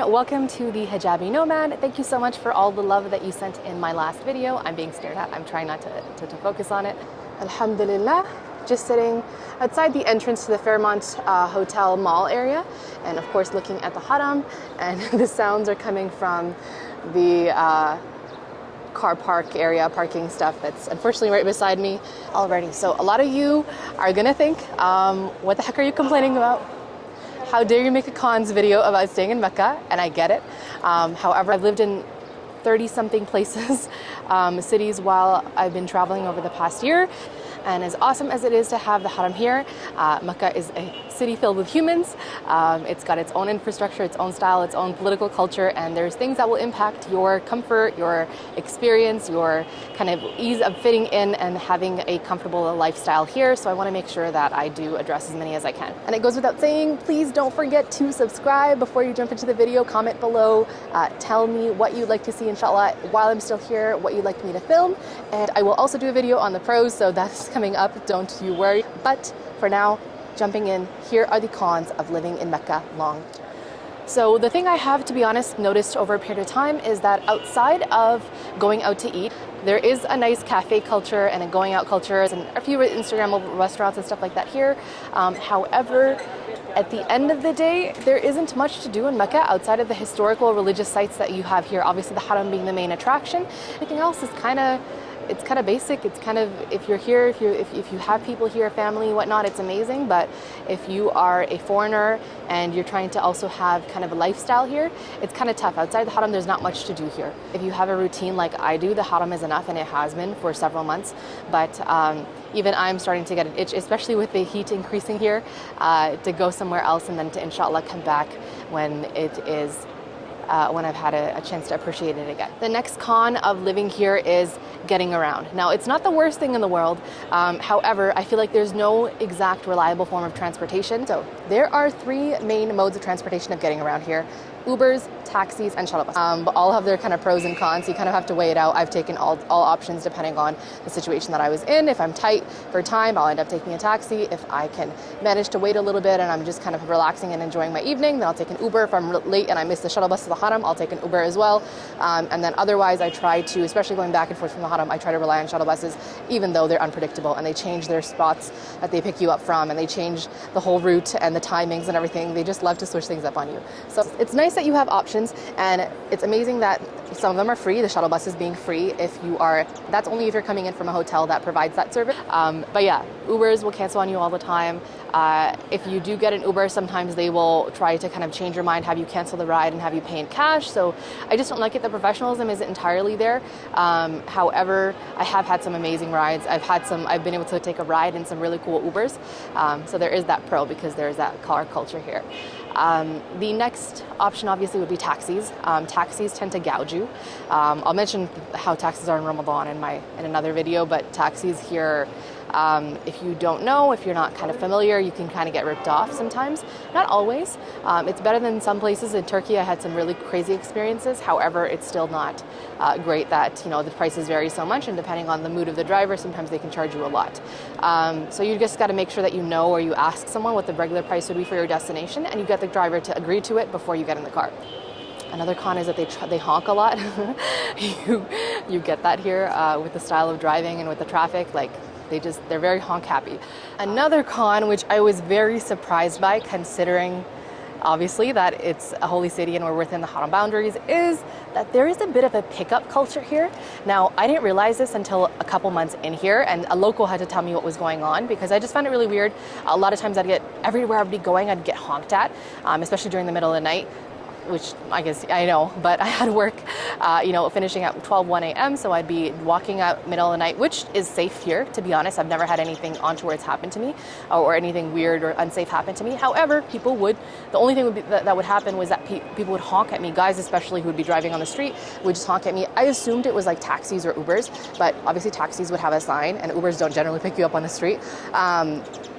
Welcome to the Hijabi Nomad. Thank you so much for all the love that you sent in my last video. I'm being stared at. I'm trying not to focus on it. Alhamdulillah. Just sitting outside the entrance to the Fairmont Hotel Mall area, and of course looking at the Haram, and the sounds are coming from the car park area, parking stuff that's unfortunately right beside me already. So a lot of you are gonna think, what the heck are you complaining about? How dare you make a cons video about staying in Mecca? And I get it. However, I've lived in 30-something places, cities while I've been traveling over the past year. And as awesome as it is to have the Haram here, Mecca is a city filled with humans. It's got its own infrastructure, its own style, its own political culture, and there's things that will impact your comfort, your experience, your kind of ease of fitting in and having a comfortable lifestyle here. So I want to make sure that I do address as many as I can. And it goes without saying, please don't forget to subscribe before you jump into the video. Comment below, tell me what you'd like to see, inshallah, while I'm still here, what you'd like me to film. And I will also do a video on the pros, so that's coming up, don't you worry. But for now, jumping in, here are the cons of living in Mecca long. So the thing I have, to be honest, noticed over a period of time is that outside of going out to eat, there is a nice cafe culture and a going out culture and a few Instagrammable restaurants and stuff like that here. However, at the end of the day, there isn't much to do in Mecca outside of the historical religious sites that you have here. Obviously the Haram being the main attraction. Everything else is kind of basic. It's kind of, if you're here, if you have people here, family, whatnot, it's amazing. But if you are a foreigner and you're trying to also have kind of a lifestyle here, it's kind of tough. Outside the Haram, there's not much to do here. If you have a routine like I do, the Haram is enough, and it has been for several months. But even I'm starting to get an itch, especially with the heat increasing here, to go somewhere else and then to inshallah come back when it is when I've had a chance to appreciate it again. The next con of living here is getting around. Now, it's not the worst thing in the world. However, I feel like there's no exact reliable form of transportation. So there are three main modes of transportation of getting around here: Ubers, taxis, and shuttle buses. But all have their kind of pros and cons. You kind of have to weigh it out. I've taken all options depending on the situation that I was in. If I'm tight for time, I'll end up taking a taxi. If I can manage to wait a little bit and I'm just kind of relaxing and enjoying my evening, then I'll take an Uber. If I'm late and I miss the shuttle bus to the Haram, I'll take an Uber as well. And then otherwise, I try to, especially going back and forth from the Haram, I try to rely on shuttle buses, even though they're unpredictable and they change their spots that they pick you up from, and they change the whole route and the timings and everything. They just love to switch things up on you. So it's nice that you have options, and it's amazing that some of them are free, the shuttle buses being free if you are, that's only if you're coming in from a hotel that provides that service. But yeah, Ubers will cancel on you all the time. If you do get an Uber, sometimes they will try to kind of change your mind, have you cancel the ride and have you pay in cash. So I just don't like it. The professionalism isn't entirely there. However, I have had some amazing rides. I've been able to take a ride in some really cool Ubers. So there is that pro because there's that car culture here. The next option obviously would be taxis. Taxis tend to gouge you. I'll mention how taxis are in Ramadan in another video, but taxis here, if you don't know, if you're not kind of familiar, you can kind of get ripped off sometimes. Not always. It's better than some places. In Turkey, I had some really crazy experiences. However, it's still not great that, you know, the prices vary so much, and depending on the mood of the driver, sometimes they can charge you a lot. So you just got to make sure that you know, or you ask someone what the regular price would be for your destination, and you get the driver to agree to it before you get in the car. Another con is that they honk a lot. you get that here with the style of driving and with the traffic. Like, they're very honk happy. Another con, which I was very surprised by, considering obviously that it's a holy city and we're within the Haram boundaries, is that there is a bit of a pickup culture here. Now, I didn't realize this until a couple months in here, and a local had to tell me what was going on because I just found it really weird. A lot of times everywhere I'd be going, I'd get honked at, especially during the middle of the night. which I guess I know, but I had work, finishing at 1 a.m. So I'd be walking out middle of the night, which is safe here, to be honest. I've never had anything ontowards happen to me or anything weird or unsafe happen to me. However, the only thing that would happen was that people would honk at me, guys especially who would be driving on the street would just honk at me. I assumed it was like taxis or Ubers, but obviously taxis would have a sign and Ubers don't generally pick you up on the street.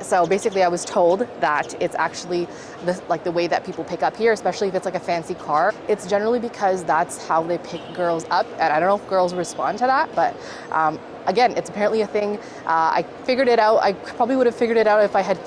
So basically I was told that it's actually the way that people pick up here, especially if it's like a fancy car. It's generally because that's how they pick girls up. And I don't know if girls respond to that, but again, it's apparently a thing. I figured it out. I probably would have figured it out if I had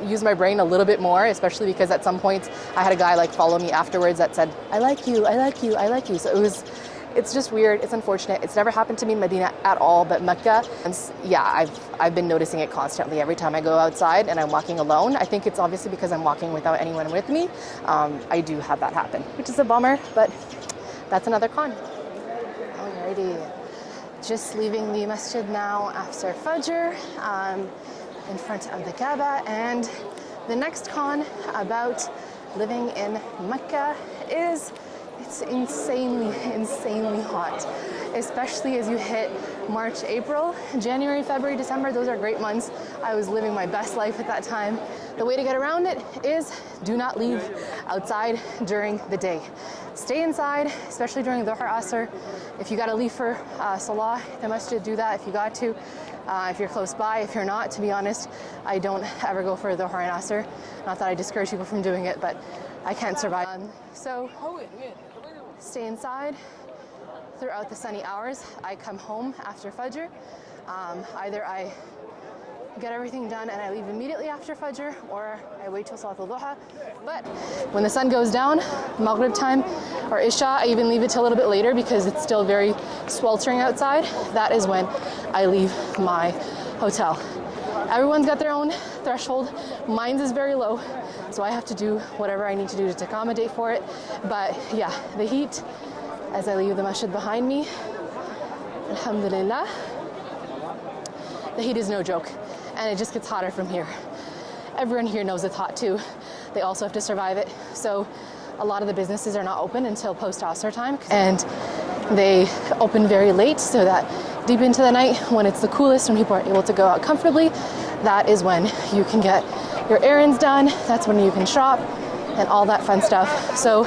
used my brain a little bit more, especially because at some point I had a guy follow me afterwards that said, I like you, I like you, I like you. So it's just weird. It's unfortunate. It's never happened to me in Medina at all, but Mecca, and yeah, I've been noticing it constantly every time I go outside and I'm walking alone. I think it's obviously because I'm walking without anyone with me. I do have that happen, which is a bummer, but that's another con. Alrighty, just leaving the masjid now after Fajr, in front of the Kaaba, and the next con about living in Mecca is it's insanely hot, especially as you hit March, April. January, February, December, those are great months. I was living my best life at that time. The way to get around it is do not leave outside during the day. Stay inside, especially during Dhuhr Asr. If you got to leave for Salah, the masjid, do that if you got to. If you're close by, if you're not, to be honest, I don't ever go for Dhuhr and Asr. Not that I discourage people from doing it, but I can't survive. So stay inside throughout the sunny hours. I come home after Fajr. Either I get everything done and I leave immediately after Fajr, or I wait till Salat al-Duha. But when the sun goes down, Maghrib time or Isha, I even leave it till a little bit later because it's still very sweltering outside. That is when I leave my hotel. Everyone's got their own threshold. Mine is very low, so I have to do whatever I need to do to accommodate for it. But yeah, the heat, as I leave the masjid behind me, alhamdulillah, the heat is no joke. And it just gets hotter from here. Everyone here knows it's hot too. They also have to survive it. So a lot of the businesses are not open until post-Asr time. And they open very late so that deep into the night, when it's the coolest, when people are able to go out comfortably, that is when you can get your errands done. That's when you can shop and all that fun stuff. So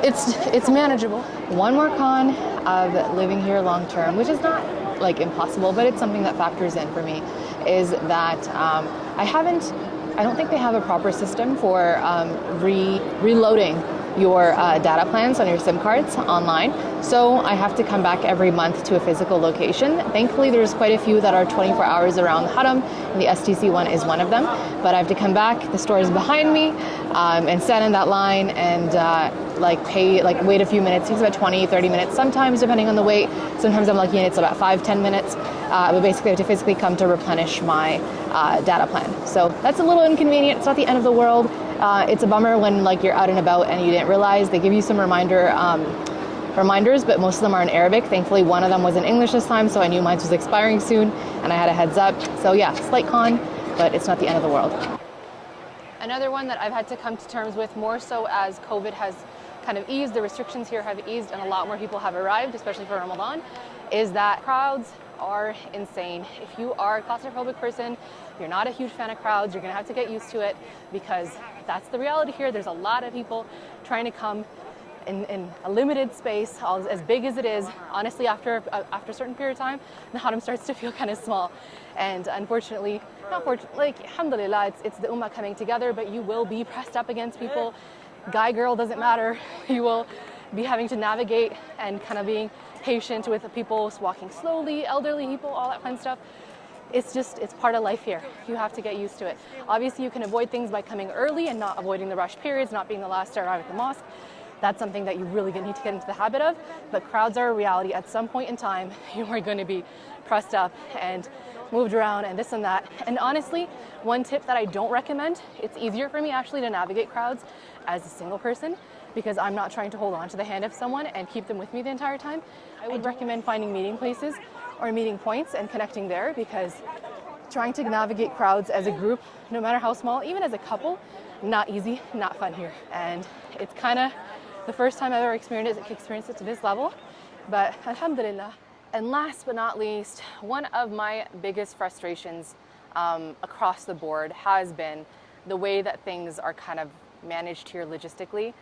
it's manageable. One more con of living here long term, which is not impossible, but it's something that factors in for me, is that I don't think they have a proper system for reloading your data plans on your SIM cards online. So I have to come back every month to a physical location. Thankfully, there's quite a few that are 24 hours around the Haram, and the STC one is one of them. But I have to come back, the store is behind me, and stand in that line and wait a few minutes. It takes about 20, 30 minutes sometimes, depending on the wait. Sometimes I'm lucky and it's about 5-10 minutes. But basically I have to physically come to replenish my data plan. So that's a little inconvenient. It's not the end of the world. It's a bummer when you're out and about and you didn't realize. They give you some reminders, but most of them are in Arabic. Thankfully, one of them was in English this time, so I knew mine was expiring soon, and I had a heads up. So yeah, slight con, but it's not the end of the world. Another one that I've had to come to terms with more so as COVID has kind of eased, the restrictions here have eased, and a lot more people have arrived, especially for Ramadan, is that crowds are insane. If you are a claustrophobic person, you're not a huge fan of crowds, you're gonna have to get used to it, because that's the reality here. There's a lot of people trying to come in a limited space, as big as it is. Honestly, after a certain period of time, the Haram starts to feel kind of small. And unfortunately, alhamdulillah, it's the ummah coming together, but you will be pressed up against people. Guy, girl, doesn't matter. You will be having to navigate and kind of being patient with the people walking slowly, elderly people, all that fun stuff. It's part of life here. You have to get used to it. Obviously, you can avoid things by coming early and not avoiding the rush periods, not being the last to arrive at the mosque. That's something that you really need to get into the habit of. But crowds are a reality. At some point in time, you are going to be pressed up and moved around and this and that. And honestly, one tip that I don't recommend, it's easier for me actually to navigate crowds as a single person, because I'm not trying to hold on to the hand of someone and keep them with me the entire time. I would recommend finding meeting places or meeting points and connecting there, because trying to navigate crowds as a group, no matter how small, even as a couple, not easy, not fun here. And it's kind of the first time I've ever experienced it to this level, but alhamdulillah. And last but not least, one of my biggest frustrations across the board has been the way that things are kind of managed here logistically.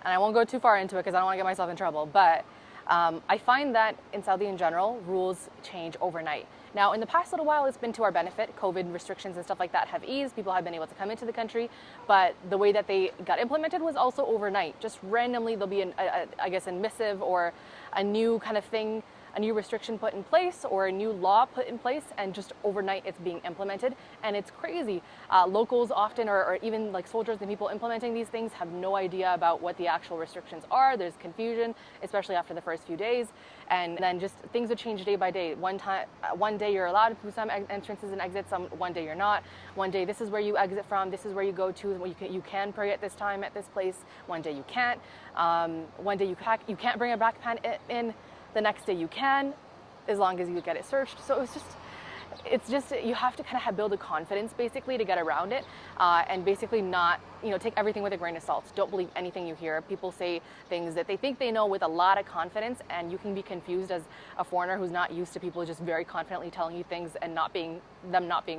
And I won't go too far into it because I don't want to get myself in trouble, but I find that in Saudi in general, rules change overnight. Now, in the past little while, it's been to our benefit. COVID restrictions and stuff like that have eased. People have been able to come into the country, but the way that they got implemented was also overnight. Just randomly, there'll be, a missive or a new kind of thing, a new restriction put in place or a new law put in place, and just overnight it's being implemented, and it's crazy. Locals often, or even like soldiers and people implementing these things, have no idea about what the actual restrictions are. There's confusion, especially after the first few days, and then just things would change day by day. One day you're allowed through some entrances and exits, one day you're not. One day this is where you exit from, this is where you go to, you can pray at this time at this place. One day you can't. One day you can't bring a backpack in. The next day you can, as long as you get it searched. So it's just you have to kind of build a confidence basically to get around it, and basically not, take everything with a grain of salt. Don't believe anything you hear. People say things that they think they know with a lot of confidence, and you can be confused as a foreigner who's not used to people just very confidently telling you things and not being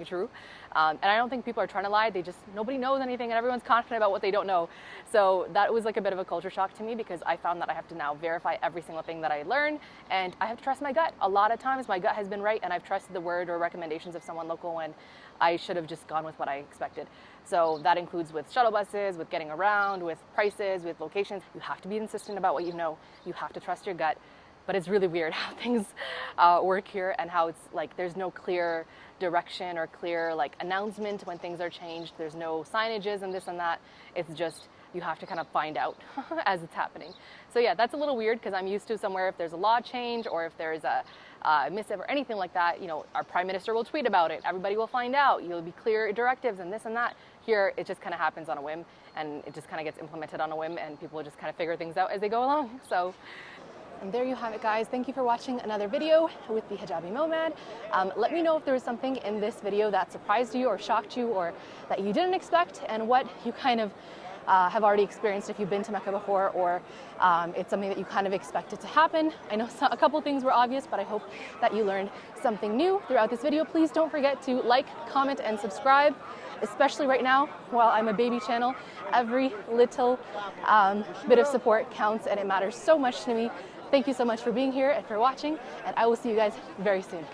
true. And I don't think people are trying to lie. Nobody knows anything, and everyone's confident about what they don't know. So that was like a bit of a culture shock to me, because I found that I have to now verify every single thing that I learn, and I have to trust my gut. A lot of times my gut has been right, and I've trusted the word or recommendations of someone local when I should have just gone with what I expected. So that includes with shuttle buses, with getting around, with prices, with locations. You have to be insistent about what you know. You have to trust your gut. But it's really weird how things work here, and how it's like there's no clear direction or clear announcement when things are changed. There's no signages and this and that. It's just you have to kind of find out as it's happening. So yeah, that's a little weird, because I'm used to somewhere if there's a law change or if there's a missive or anything like that, our prime minister will tweet about it. Everybody will find out. You'll be clear directives and this and that. Here, it just kind of happens on a whim, and it just kind of gets implemented on a whim, and people just kind of figure things out as they go along. So. And there you have it, guys. Thank you for watching another video with the Hijabi Nomad. Let me know if there was something in this video that surprised you or shocked you or that you didn't expect, and what you kind of have already experienced if you've been to Mecca before, or it's something that you kind of expected to happen. I know a couple things were obvious, but I hope that you learned something new throughout this video. Please don't forget to like, comment, and subscribe, especially right now while I'm a baby channel. Every little bit of support counts, and it matters so much to me. Thank you so much for being here and for watching, and I will see you guys very soon.